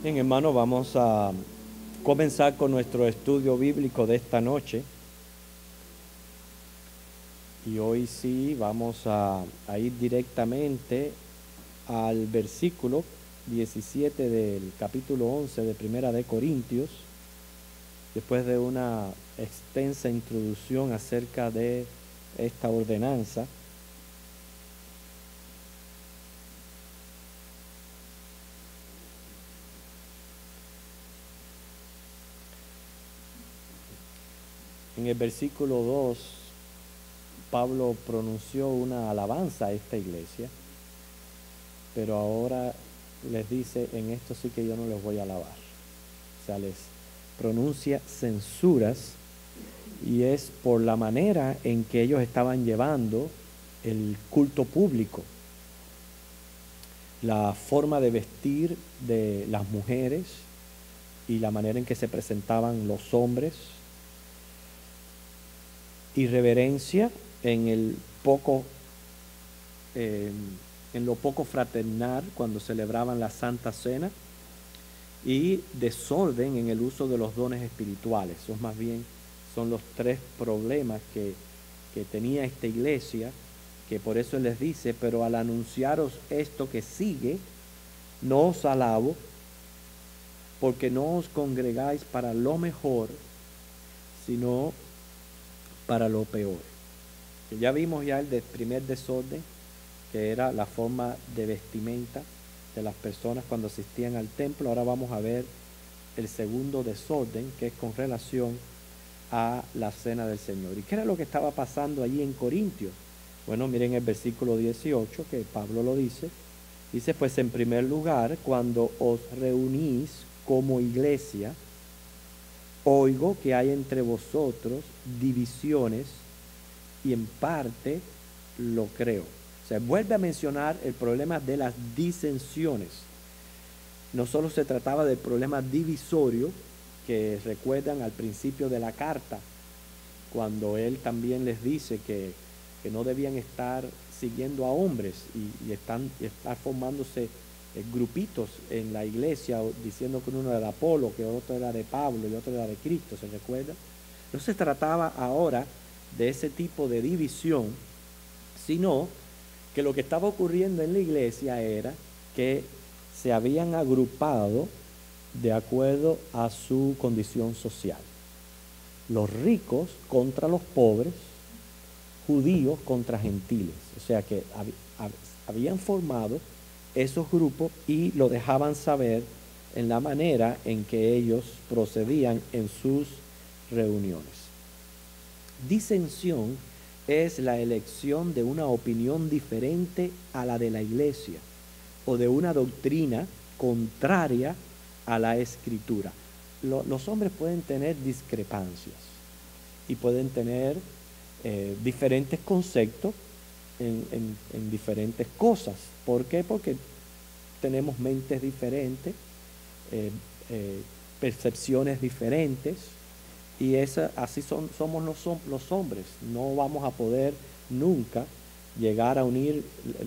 Bien, hermano, vamos a comenzar con nuestro estudio bíblico de esta noche. Y hoy sí vamos a ir directamente al versículo 17 del capítulo 11 de Primera de Corintios, después de una extensa introducción acerca de esta ordenanza. En el versículo 2, Pablo pronunció una alabanza a esta iglesia, pero ahora les dice, en esto sí que yo no les voy a alabar. O sea, les pronuncia censuras, y es por la manera en que ellos estaban llevando el culto público, la forma de vestir de las mujeres y la manera en que se presentaban los hombres, irreverencia en el poco en lo poco fraternal cuando celebraban la Santa Cena, y desorden en el uso de los dones espirituales. Esos más bien son los tres problemas que tenía esta iglesia, que por eso les dice: pero al anunciaros esto que sigue, no os alabo, porque no os congregáis para lo mejor, sino para lo peor. Ya vimos ya el primer desorden, que era la forma de vestimenta de las personas cuando asistían al templo. Ahora vamos a ver el segundo desorden, que es con relación a la cena del Señor. ¿Y qué era lo que estaba pasando allí en Corintios? Bueno, miren el versículo 18, que Pablo lo dice. Dice: pues en primer lugar, cuando os reunís como iglesia, oigo que hay entre vosotros divisiones, y en parte lo creo. O sea, vuelve a mencionar el problema de las disensiones. No solo se trataba del problema divisorio, que recuerdan al principio de la carta, cuando él también les dice que no debían estar siguiendo a hombres y estar formándose grupitos en la iglesia, diciendo que uno era de Apolo, que otro era de Pablo y otro era de Cristo, ¿se recuerda? No se trataba ahora de ese tipo de división, sino que lo que estaba ocurriendo en la iglesia era que se habían agrupado de acuerdo a su condición social. Los ricos contra los pobres, judíos contra gentiles. O sea que habían formado esos grupos y lo dejaban saber en la manera en que ellos procedían en sus reuniones. Disensión es la elección de una opinión diferente a la de la iglesia, o de una doctrina contraria a la escritura. Los hombres pueden tener discrepancias y pueden tener diferentes conceptos en diferentes cosas. ¿Por qué? Porque tenemos mentes diferentes, percepciones diferentes, y así somos los hombres. No vamos a poder nunca llegar a unir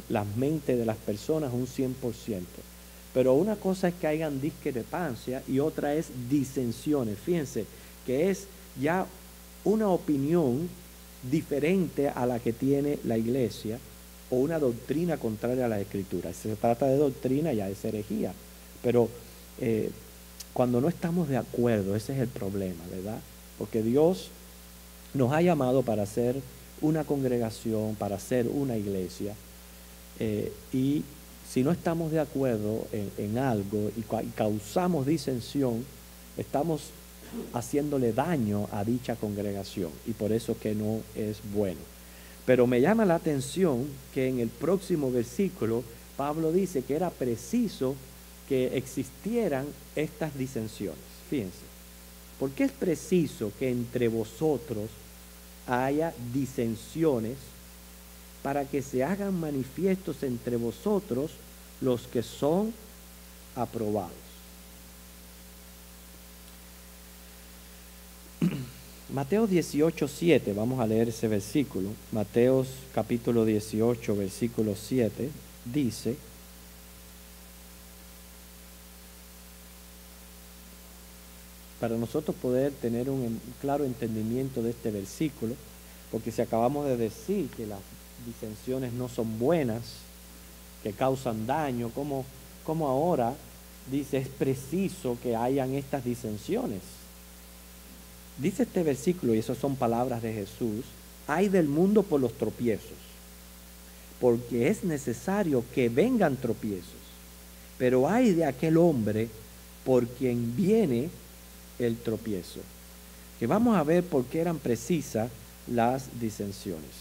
las mentes de las personas un 100%. Pero una cosa es que hayan discrepancia y otra es disensiones. Fíjense que es ya una opinión diferente a la que tiene la iglesia, o una doctrina contraria a la escritura. Si se trata de doctrina, ya es herejía. Pero cuando no estamos de acuerdo, ese es el problema, ¿verdad? Porque Dios nos ha llamado para ser una congregación, para ser una iglesia, y si no estamos de acuerdo en algo y causamos disensión, estamos haciéndole daño a dicha congregación, y por eso que no es bueno. Pero me llama la atención que en el próximo versículo Pablo dice que era preciso que existieran estas disensiones. Fíjense, ¿por qué es preciso que entre vosotros haya disensiones, para que se hagan manifiestos entre vosotros los que son aprobados? Mateo 18:7, vamos a leer ese versículo. Mateo capítulo 18, versículo 7, dice: para nosotros poder tener un claro entendimiento de este versículo, porque si acabamos de decir que las disensiones no son buenas, que causan daño, ¿cómo ahora dice es preciso que hayan estas disensiones? Dice este versículo, y esas son palabras de Jesús: ay del mundo por los tropiezos, porque es necesario que vengan tropiezos, pero ay de aquel hombre por quien viene el tropiezo. Que vamos a ver por qué eran precisas las disensiones.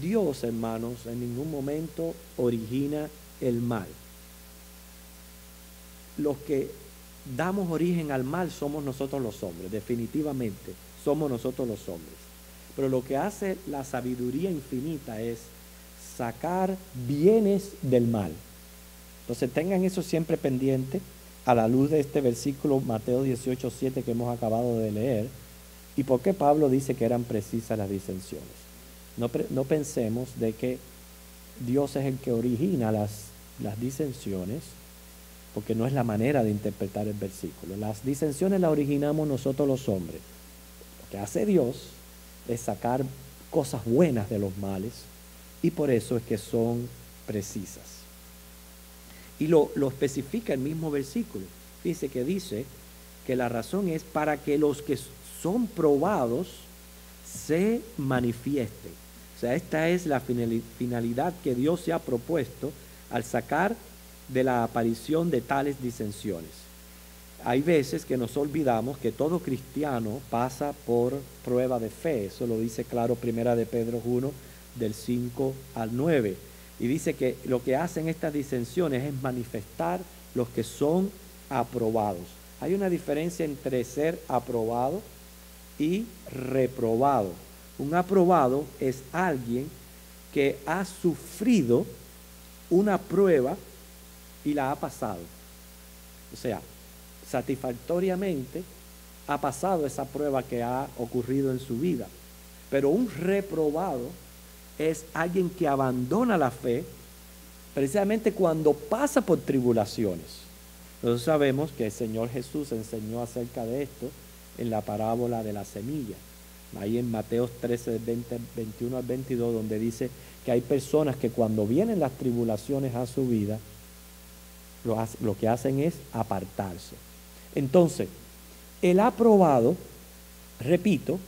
Dios, hermanos, en ningún momento origina el mal. Los que damos origen al mal somos nosotros los hombres, definitivamente somos nosotros los hombres. Pero lo que hace la sabiduría infinita es sacar bienes del mal. Entonces tengan eso siempre pendiente a la luz de este versículo Mateo 18:7 que hemos acabado de leer. ¿Y por qué Pablo dice que eran precisas las disensiones? No pensemos de que Dios es el que origina las disensiones, porque no es la manera de interpretar el versículo. Las disensiones las originamos nosotros los hombres. Lo que hace Dios es sacar cosas buenas de los males, y por eso es que son precisas. Y lo especifica el mismo versículo. Dice que la razón es para que los que son probados se manifiesten. O sea, esta es la finalidad que Dios se ha propuesto al sacar de la aparición de tales disensiones. Hay veces que nos olvidamos que todo cristiano pasa por prueba de fe. Eso lo dice claro Primera de Pedro 1, del 5 al 9. Y dice que lo que hacen estas disensiones es manifestar los que son aprobados. Hay una diferencia entre ser aprobado y reprobado. Un aprobado es alguien que ha sufrido una prueba y la ha pasado. O sea, satisfactoriamente ha pasado esa prueba que ha ocurrido en su vida. Pero un reprobado es alguien que abandona la fe precisamente cuando pasa por tribulaciones. Nosotros sabemos que el Señor Jesús enseñó acerca de esto en la parábola de la semilla, ahí en Mateo 13, 21 al 22, donde dice que hay personas que cuando vienen las tribulaciones a su vida, lo que hacen es apartarse. Entonces, el aprobado, repito,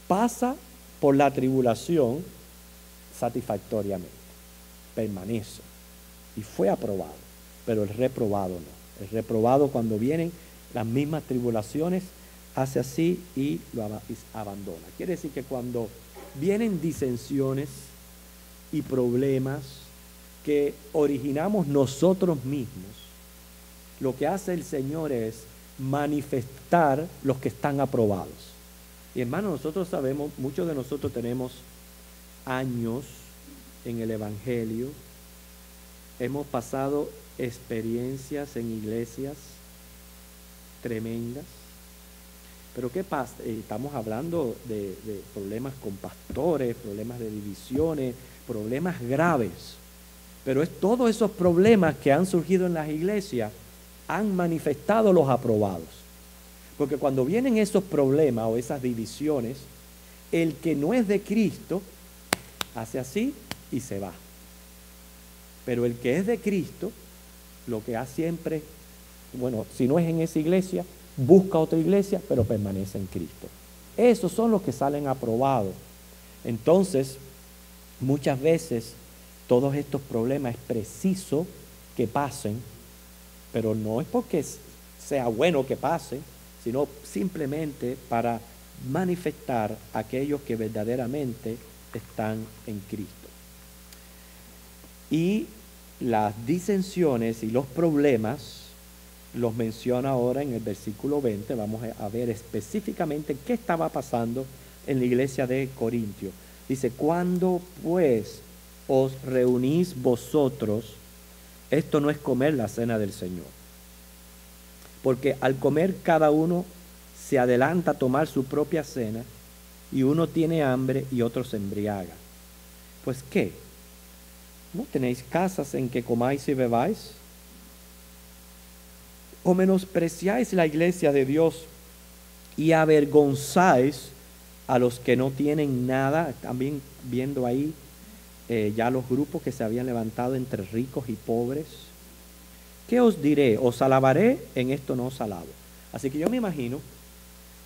pasa por la tribulación satisfactoriamente, permanece y fue aprobado, pero el reprobado no. El reprobado, cuando vienen las mismas tribulaciones, hace así y lo abandona. Quiere decir que cuando vienen disensiones y problemas que originamos nosotros mismos, lo que hace el Señor es manifestar los que están aprobados. Y hermanos, nosotros sabemos, muchos de nosotros tenemos años en el Evangelio, hemos pasado experiencias en iglesias tremendas, pero ¿qué pasa? Estamos hablando de problemas con pastores, problemas de divisiones, problemas graves, pero es todos esos problemas que han surgido en las iglesias han manifestado los aprobados, porque cuando vienen esos problemas o esas divisiones, el que no es de Cristo hace así y se va. Pero el que es de Cristo, lo que hace siempre, bueno, si no es en esa iglesia, busca otra iglesia, pero permanece en Cristo. Esos son los que salen aprobados. Entonces, muchas veces, todos estos problemas es preciso que pasen, pero no es porque sea bueno que pasen, sino simplemente para manifestar a aquellos que verdaderamente están en Cristo. Y las disensiones y los problemas los menciona ahora en el versículo 20. Vamos a ver específicamente qué estaba pasando en la iglesia de Corintio. Dice: cuando pues os reunís vosotros, esto no es comer la cena del Señor, porque al comer cada uno se adelanta a tomar su propia cena, y uno tiene hambre y otro se embriaga. Pues ¿qué? ¿No tenéis casas en que comáis y bebáis? o menospreciáis la iglesia de Dios y avergonzáis a los que no tienen nada. También viendo ahí ya los grupos que se habían levantado entre ricos y pobres. ¿Qué os diré? Os alabaré, en esto no os alabo. Así que yo me imagino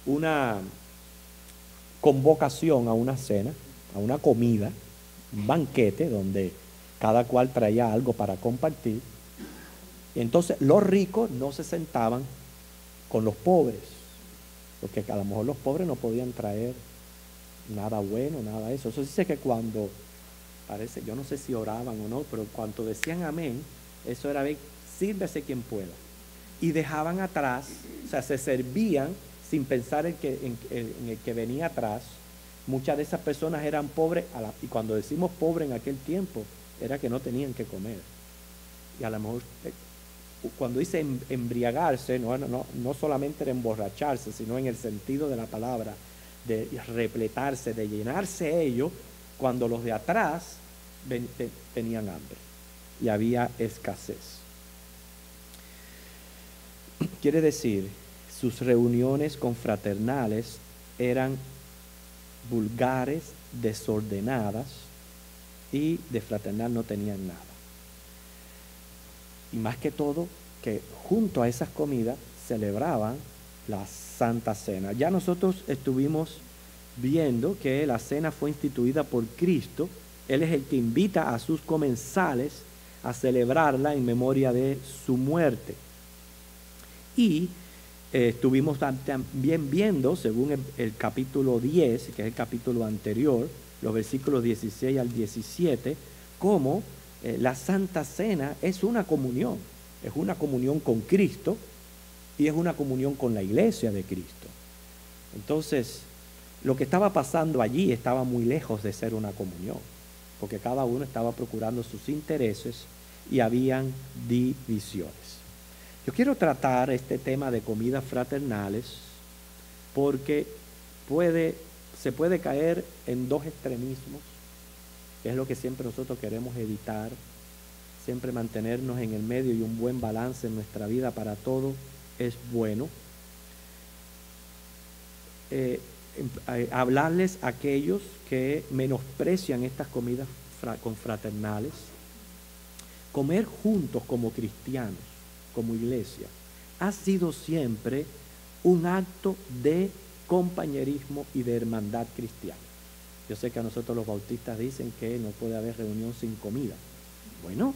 una convocación a una cena, a una comida, un banquete donde cada cual traía algo para compartir. Y entonces los ricos no se sentaban con los pobres, porque a lo mejor los pobres no podían traer nada bueno, nada de eso. Eso dice que cuando, parece, yo no sé si oraban o no, pero cuando decían amén, eso era, sírvese quien pueda. Y dejaban atrás, o sea, se servían sin pensar en el que venía atrás. Muchas de esas personas eran pobres, y cuando decimos pobre en aquel tiempo, era que no tenían que comer. Y a lo mejor, cuando dice embriagarse, no solamente era emborracharse, sino en el sentido de la palabra, de repletarse, de llenarse ellos, cuando los de atrás tenían hambre y había escasez. Quiere decir, sus reuniones confraternales eran vulgares, desordenadas, y de fraternal no tenían nada. Y más que todo, que junto a esas comidas celebraban la Santa Cena. Ya nosotros estuvimos viendo que la cena fue instituida por Cristo. Él es el que invita a sus comensales a celebrarla en memoria de su muerte. Y estuvimos también viendo, según el capítulo 10, que es el capítulo anterior, los versículos 16 al 17, cómo la Santa Cena es una comunión con Cristo y es una comunión con la iglesia de Cristo. Entonces, lo que estaba pasando allí estaba muy lejos de ser una comunión, porque cada uno estaba procurando sus intereses y habían divisiones. Yo quiero tratar este tema de comidas fraternales porque se puede caer en dos extremismos, que es lo que siempre nosotros queremos evitar, siempre mantenernos en el medio, y un buen balance en nuestra vida para todo es bueno. Hablarles a aquellos que menosprecian estas comidas confraternales. Comer juntos como cristianos, como iglesia, ha sido siempre un acto de compañerismo y de hermandad cristiana. Yo sé que a nosotros los bautistas dicen que no puede haber reunión sin comida. Bueno,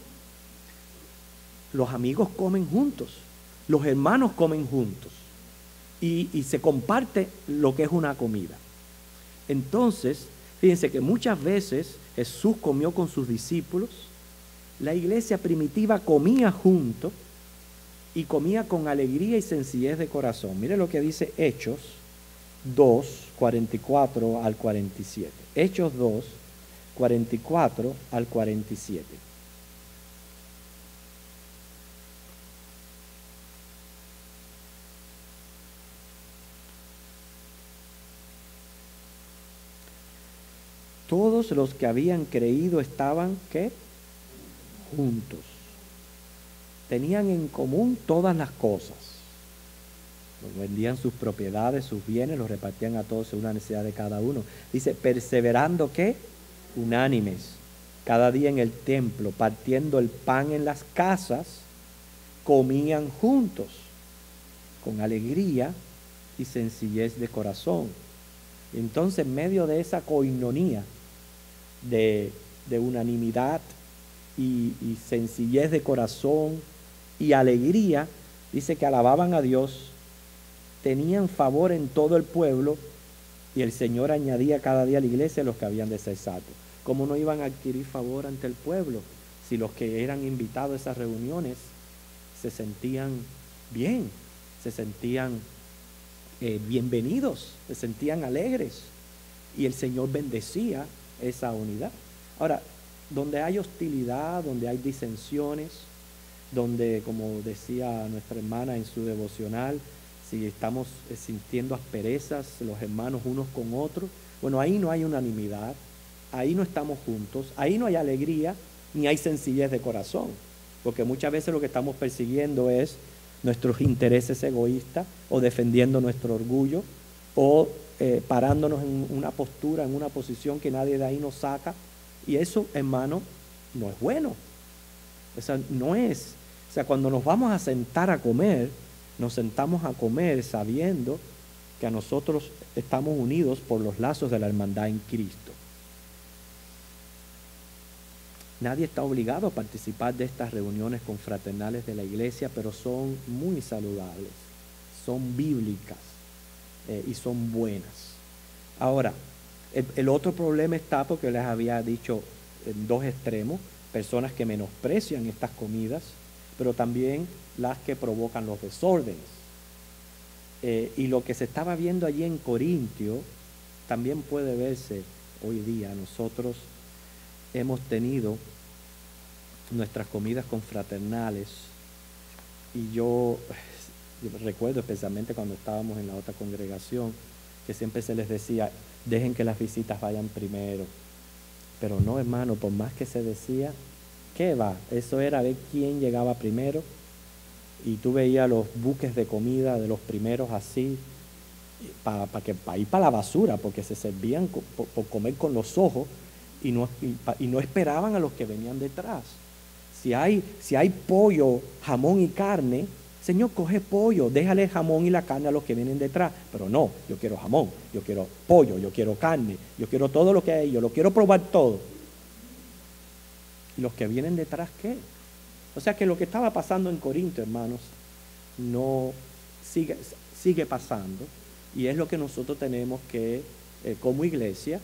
los amigos comen juntos, los hermanos comen juntos y se comparte lo que es una comida. Entonces, fíjense que muchas veces Jesús comió con sus discípulos, la iglesia primitiva comía juntos y comía con alegría y sencillez de corazón. Mire lo que dice Hechos 2, 44 al 47. Hechos 2, 44 al 47. Todos los que habían creído estaban, ¿qué? Juntos. Tenían en común todas las cosas. Vendían sus propiedades, sus bienes, los repartían a todos según la necesidad de cada uno. Dice, perseverando, ¿qué? Unánimes, cada día en el templo, partiendo el pan en las casas, comían juntos, con alegría y sencillez de corazón. Entonces, en medio de esa coinonía de unanimidad y sencillez de corazón y alegría, dice que alababan a Dios, tenían favor en todo el pueblo, y el Señor añadía cada día a la iglesia los que habían de ser salvos. ¿Cómo no iban a adquirir favor ante el pueblo si los que eran invitados a esas reuniones se sentían bien, se sentían bienvenidos, se sentían alegres, y el Señor bendecía esa unidad? Ahora, donde hay hostilidad, donde hay disensiones, donde, como decía nuestra hermana en su devocional, si estamos sintiendo asperezas los hermanos unos con otros, bueno, ahí no hay unanimidad, ahí no estamos juntos, ahí no hay alegría, ni hay sencillez de corazón, porque muchas veces lo que estamos persiguiendo es nuestros intereses egoístas o defendiendo nuestro orgullo o parándonos en una postura, en una posición que nadie de ahí nos saca. Y eso, hermano, no es bueno. O sea, no es. O sea, cuando nos vamos a sentar a comer, nos sentamos a comer sabiendo que a nosotros estamos unidos por los lazos de la hermandad en Cristo. Nadie está obligado a participar de estas reuniones confraternales de la iglesia, pero son muy saludables, son bíblicas y son buenas. Ahora, el otro problema está, porque les había dicho, en dos extremos, personas que menosprecian estas comidas, pero también las que provocan los desórdenes. Y lo que se estaba viendo allí en Corintio también puede verse hoy día. Nosotros hemos tenido nuestras comidas confraternales y yo recuerdo especialmente cuando estábamos en la otra congregación que siempre se les decía, dejen que las visitas vayan primero. Pero no, hermano, por más que se decía, ¿qué va? Eso era ver quién llegaba primero. Y tú veías los buques de comida de los primeros así, para ir para la basura, porque se servían por comer con los ojos y no esperaban a los que venían detrás. Si hay pollo, jamón y carne, Señor, coge pollo, déjale el jamón y la carne a los que vienen detrás. Pero no, yo quiero jamón, yo quiero pollo, yo quiero carne, yo quiero todo lo que hay, yo lo quiero probar todo. ¿Y los que vienen detrás qué? O sea que lo que estaba pasando en Corinto, hermanos, no sigue pasando, y es lo que nosotros tenemos que, como iglesia,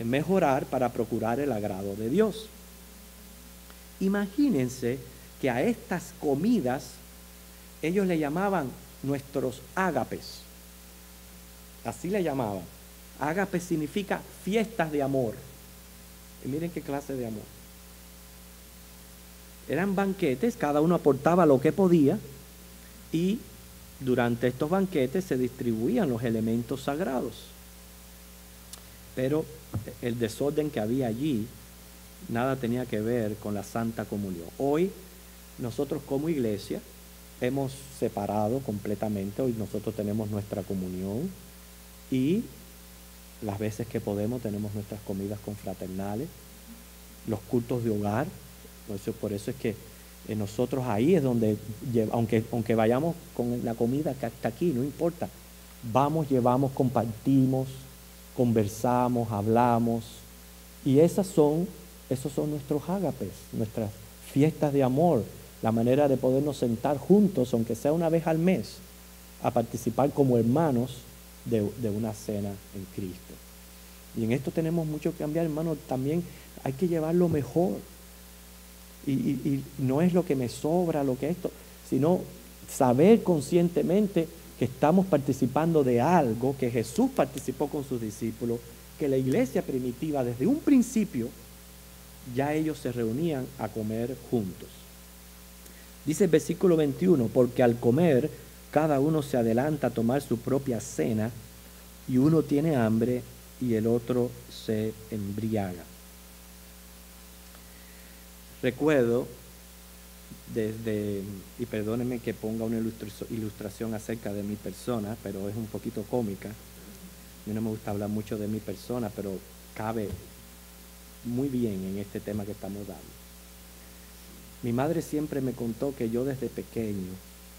mejorar para procurar el agrado de Dios. Imagínense que a estas comidas ellos le llamaban nuestros ágapes. Así le llamaban. Ágape significa fiestas de amor. Y miren qué clase de amor. Eran banquetes, cada uno aportaba lo que podía y durante estos banquetes se distribuían los elementos sagrados. Pero el desorden que había allí nada tenía que ver con la Santa Comunión. Hoy nosotros como iglesia hemos separado completamente, hoy nosotros tenemos nuestra comunión y las veces que podemos tenemos nuestras comidas confraternales, los cultos de hogar. Por eso es que nosotros ahí es donde, aunque vayamos con la comida que hasta aquí, no importa, vamos, llevamos, compartimos, conversamos, hablamos, y esos son nuestros ágapes, nuestras fiestas de amor, la manera de podernos sentar juntos, aunque sea una vez al mes, a participar como hermanos de una cena en Cristo. Y en esto tenemos mucho que cambiar, hermanos. También hay que llevarlo mejor. Y no es lo que me sobra, lo que esto, sino saber conscientemente que estamos participando de algo que Jesús participó con sus discípulos, que la iglesia primitiva desde un principio ya ellos se reunían a comer juntos. Dice el versículo 21, porque al comer cada uno se adelanta a tomar su propia cena y uno tiene hambre y el otro se embriaga. Recuerdo y perdónenme que ponga una ilustración acerca de mi persona, pero es un poquito cómica. A mí no me gusta hablar mucho de mi persona, pero cabe muy bien en este tema que estamos dando. Mi madre siempre me contó que yo desde pequeño,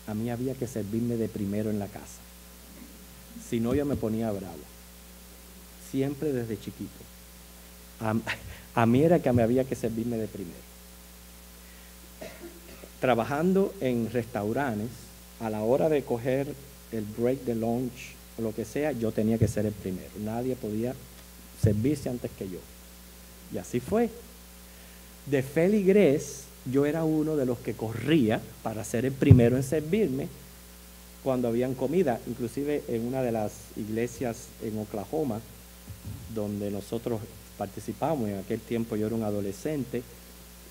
a mí había que servirme de primero en la casa. Si no, yo me ponía bravo. Siempre desde chiquito. A mí era que me había que servirme de primero. Trabajando en restaurantes, a la hora de coger el break de lunch o lo que sea, yo tenía que ser el primero. Nadie podía servirse antes que yo. Y así fue. De feligres, yo era uno de los que corría para ser el primero en servirme cuando habían comida. Inclusive en una de las iglesias en Oklahoma, donde nosotros participamos, en aquel tiempo yo era un adolescente,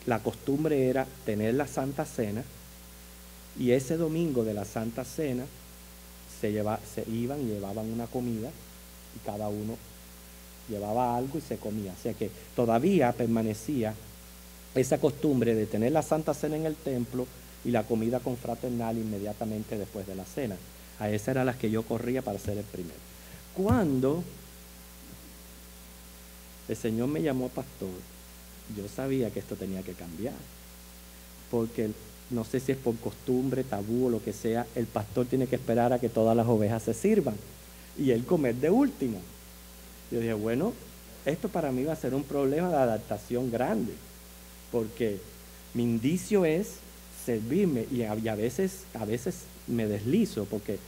la costumbre era tener la Santa Cena, y ese domingo de la Santa Cena se iban y llevaban una comida y cada uno llevaba algo y se comía. O sea que todavía permanecía esa costumbre de tener la Santa Cena en el templo, y la comida confraternal inmediatamente después de la cena. A esas eran las que yo corría para ser el primero. Cuando el Señor me llamó pastor, yo sabía que esto tenía que cambiar, porque no sé si es por costumbre, tabú o lo que sea, el pastor tiene que esperar a que todas las ovejas se sirvan y él comer de último. Yo dije, bueno, esto para mí va a ser un problema de adaptación grande, porque mi indicio es servirme y a veces me deslizo porque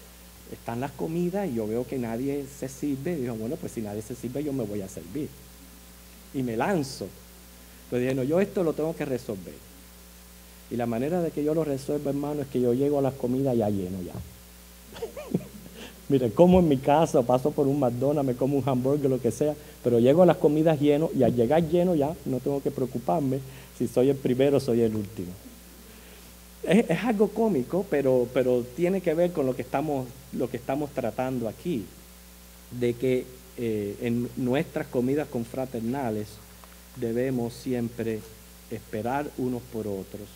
están las comidas y yo veo que nadie se sirve y digo, bueno, pues si nadie se sirve yo me voy a servir y me lanzo. Pero dije, no, yo esto lo tengo que resolver. Y la manera de que yo lo resuelvo, hermano, es que yo llego a las comidas ya lleno ya. Mire, como en mi casa, paso por un McDonald's, me como un hamburger, lo que sea, pero llego a las comidas lleno y al llegar lleno ya no tengo que preocuparme si soy el primero o soy el último. Es algo cómico, pero tiene que ver con lo que estamos tratando aquí, de que en nuestras comidas confraternales debemos siempre esperar unos por otros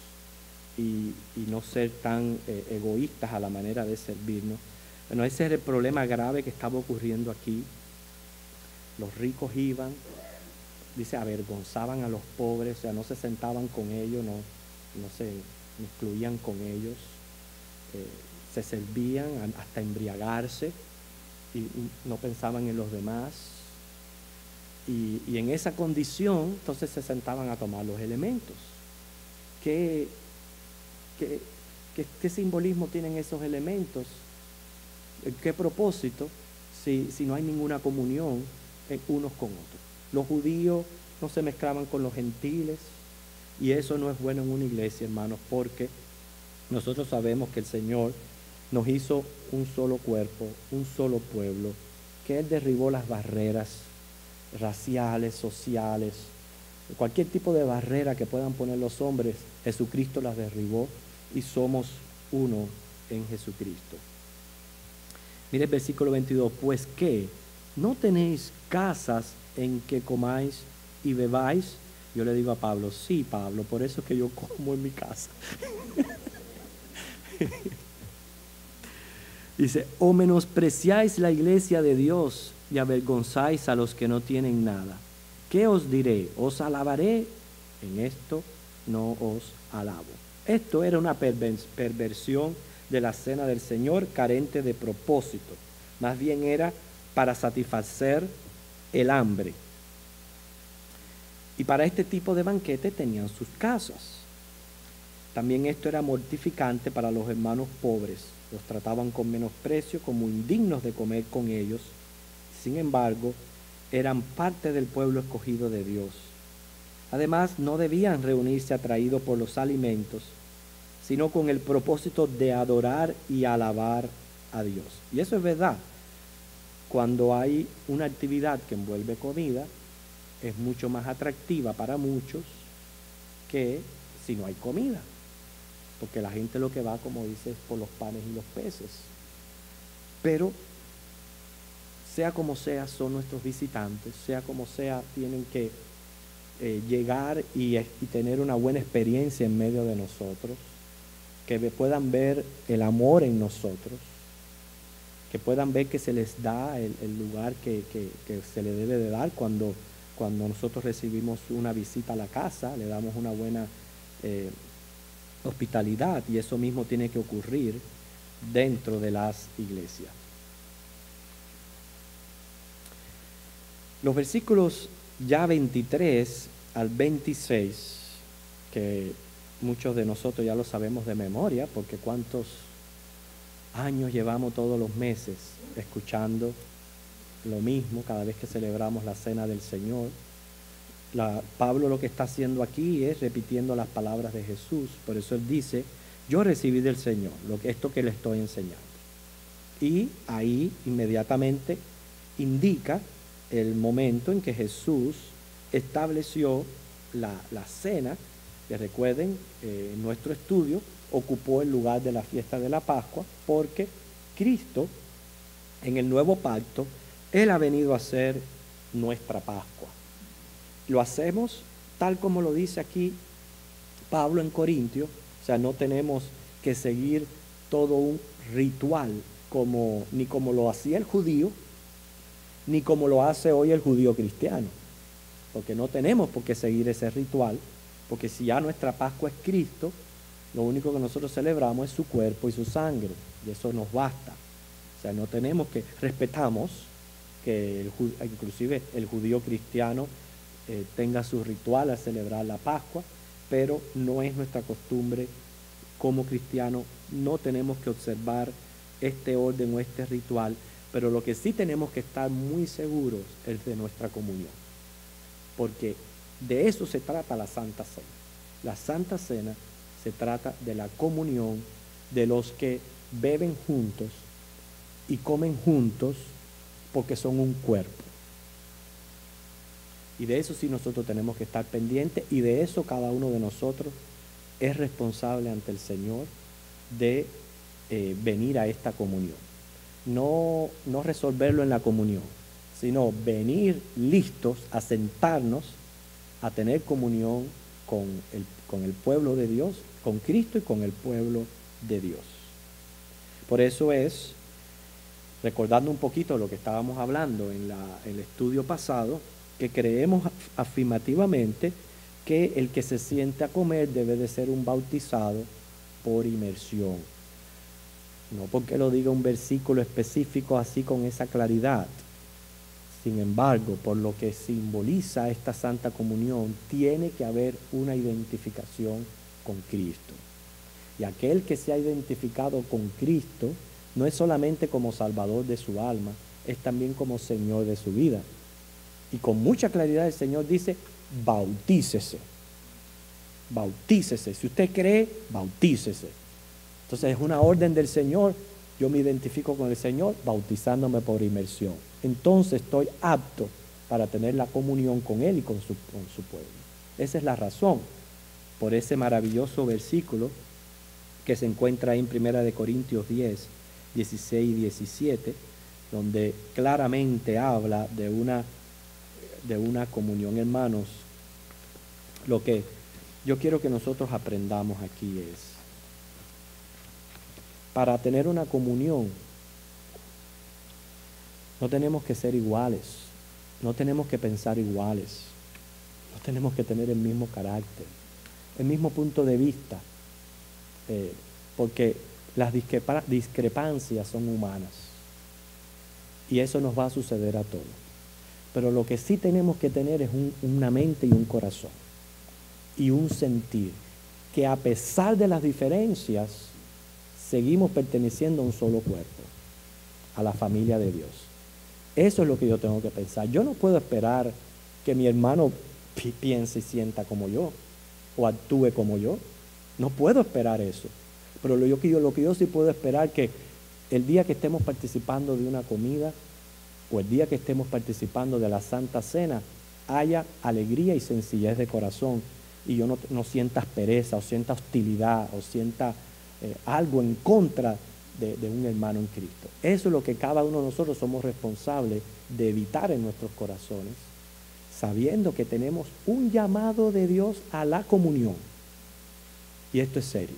y no ser tan egoístas a la manera de servirnos. Bueno, ese es el problema grave que estaba ocurriendo aquí. Los ricos iban, dice, avergonzaban a los pobres, o sea, no se sentaban con ellos, no se incluían con ellos, se servían hasta embriagarse y no pensaban en los demás. Y en esa condición, entonces se sentaban a tomar los elementos. ¿Qué simbolismo tienen esos elementos? ¿Qué propósito si no hay ninguna comunión unos con otros? Los judíos no se mezclaban con los gentiles y eso no es bueno en una iglesia, hermanos, porque nosotros sabemos que el Señor nos hizo un solo cuerpo, un solo pueblo, que Él derribó las barreras raciales, sociales, cualquier tipo de barrera que puedan poner los hombres, Jesucristo las derribó y somos uno en Jesucristo. Mire el versículo 22, pues ¿qué? ¿No tenéis casas en que comáis y bebáis? Yo le digo a Pablo, sí, Pablo, por eso es que yo como en mi casa. Dice, o menospreciáis la iglesia de Dios y avergonzáis a los que no tienen nada. ¿Qué os diré? ¿Os alabaré? En esto no os alabo. Esto era una perversión de la cena del Señor, carente de propósito. Más bien era para satisfacer el hambre. Y para este tipo de banquete tenían sus casas. También esto era mortificante para los hermanos pobres. Los trataban con menosprecio, como indignos de comer con ellos. Sin embargo, eran parte del pueblo escogido de Dios. Además, no debían reunirse atraídos por los alimentos, sino con el propósito de adorar y alabar a Dios. Y eso es verdad. Cuando hay una actividad que envuelve comida, es mucho más atractiva para muchos que si no hay comida. Porque la gente lo que va, como dice, es por los panes y los peces. Pero, sea como sea, son nuestros visitantes, sea como sea, tienen que llegar y tener una buena experiencia en medio de nosotros, que puedan ver el amor en nosotros, que puedan ver que se les da el lugar que se le debe de dar cuando nosotros recibimos una visita a la casa, le damos una buena hospitalidad, y eso mismo tiene que ocurrir dentro de las iglesias. Los versículos ya 23 al 26, que muchos de nosotros ya lo sabemos de memoria, porque cuántos años llevamos todos los meses escuchando lo mismo cada vez que celebramos la cena del Señor. Pablo lo que está haciendo aquí es repitiendo las palabras de Jesús. Por eso él dice, yo recibí del Señor esto que le estoy enseñando. Y ahí inmediatamente indica el momento en que Jesús estableció la cena, que recuerden, en nuestro estudio ocupó el lugar de la fiesta de la Pascua, porque Cristo en el nuevo pacto, Él ha venido a ser nuestra Pascua. Lo hacemos tal como lo dice aquí Pablo en Corintios, O sea, no tenemos que seguir todo un ritual ni como lo hacía el judío, ni como lo hace hoy el judío cristiano. Porque no tenemos por qué seguir ese ritual, porque si ya nuestra Pascua es Cristo, lo único que nosotros celebramos es su cuerpo y su sangre, y eso nos basta. O sea, no tenemos que, respetamos que inclusive el judío cristiano tenga su ritual al celebrar la Pascua, pero no es nuestra costumbre como cristianos, no tenemos que observar este orden o este ritual, pero lo que sí tenemos que estar muy seguros es de nuestra comunión, porque de eso se trata la Santa Cena. La Santa Cena se trata de la comunión de los que beben juntos y comen juntos porque son un cuerpo. Y de eso sí nosotros tenemos que estar pendientes, y de eso cada uno de nosotros es responsable ante el Señor de venir a esta comunión. No resolverlo en la comunión, sino venir listos a sentarnos a tener comunión con el pueblo de Dios, con Cristo y con el pueblo de Dios. Por eso es, recordando un poquito lo que estábamos hablando en el estudio pasado, que creemos afirmativamente que el que se siente a comer debe de ser un bautizado por inmersión. No porque lo diga un versículo específico así con esa claridad. Sin embargo, por lo que simboliza esta Santa Comunión, tiene que haber una identificación con Cristo. Y aquel que se ha identificado con Cristo no es solamente como Salvador de su alma, es también como Señor de su vida. Y con mucha claridad el Señor dice, bautícese. Bautícese. Si usted cree, bautícese. Entonces es una orden del Señor. Yo me identifico con el Señor bautizándome por inmersión. Entonces estoy apto para tener la comunión con Él y con su pueblo. Esa es la razón por ese maravilloso versículo que se encuentra ahí en 1 Corintios 10, 16 y 17, donde claramente habla de una comunión. Hermanos, lo que yo quiero que nosotros aprendamos aquí es, para tener una comunión, no tenemos que ser iguales, no tenemos que pensar iguales, no tenemos que tener el mismo carácter, el mismo punto de vista, porque las discrepancias son humanas y eso nos va a suceder a todos. Pero lo que sí tenemos que tener es una mente y un corazón y un sentir que a pesar de las diferencias seguimos perteneciendo a un solo cuerpo, a la familia de Dios. Eso es lo que yo tengo que pensar. Yo no puedo esperar que mi hermano piense y sienta como yo o actúe como yo. No puedo esperar eso. Pero lo que yo sí puedo esperar que el día que estemos participando de una comida o el día que estemos participando de la Santa Cena haya alegría y sencillez de corazón y yo no sienta aspereza o sienta hostilidad o sienta algo en contra de un hermano en Cristo. Eso es lo que cada uno de nosotros somos responsables de evitar en nuestros corazones, sabiendo que tenemos un llamado de Dios a la comunión. Y esto es serio.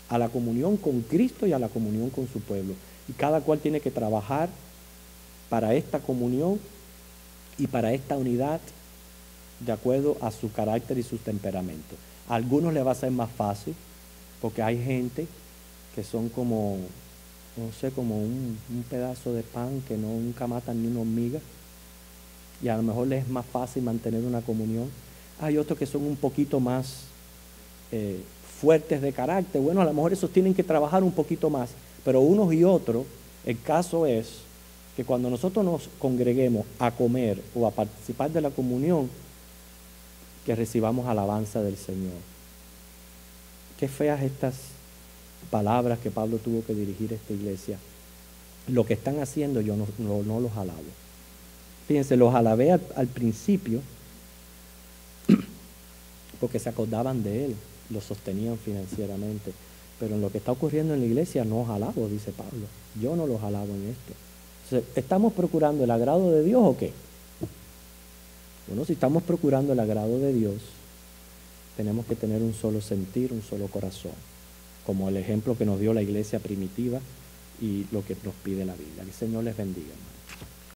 A la comunión con Cristo y a la comunión con su pueblo. Y cada cual tiene que trabajar para esta comunión y para esta unidad de acuerdo a su carácter y su temperamento. A algunos les va a ser más fácil, porque hay gente que son como, no sé, como un pedazo de pan que nunca matan ni una hormiga, y a lo mejor les es más fácil mantener una comunión. Hay otros que son un poquito más fuertes de carácter. Bueno, a lo mejor esos tienen que trabajar un poquito más, pero unos y otros, el caso es que cuando nosotros nos congreguemos a comer o a participar de la comunión, que recibamos alabanza del Señor. Qué feas estas palabras que Pablo tuvo que dirigir a esta iglesia. Lo que están haciendo yo no los alabo. Fíjense, los alabé al principio porque se acordaban de él, los sostenían financieramente. Pero en lo que está ocurriendo en la iglesia no os alabo, dice Pablo. Yo no los alabo en esto. Entonces, ¿estamos procurando el agrado de Dios o qué? Bueno, si estamos procurando el agrado de Dios, tenemos que tener un solo sentir, un solo corazón, como el ejemplo que nos dio la iglesia primitiva y lo que nos pide la Biblia. Que el Señor les bendiga.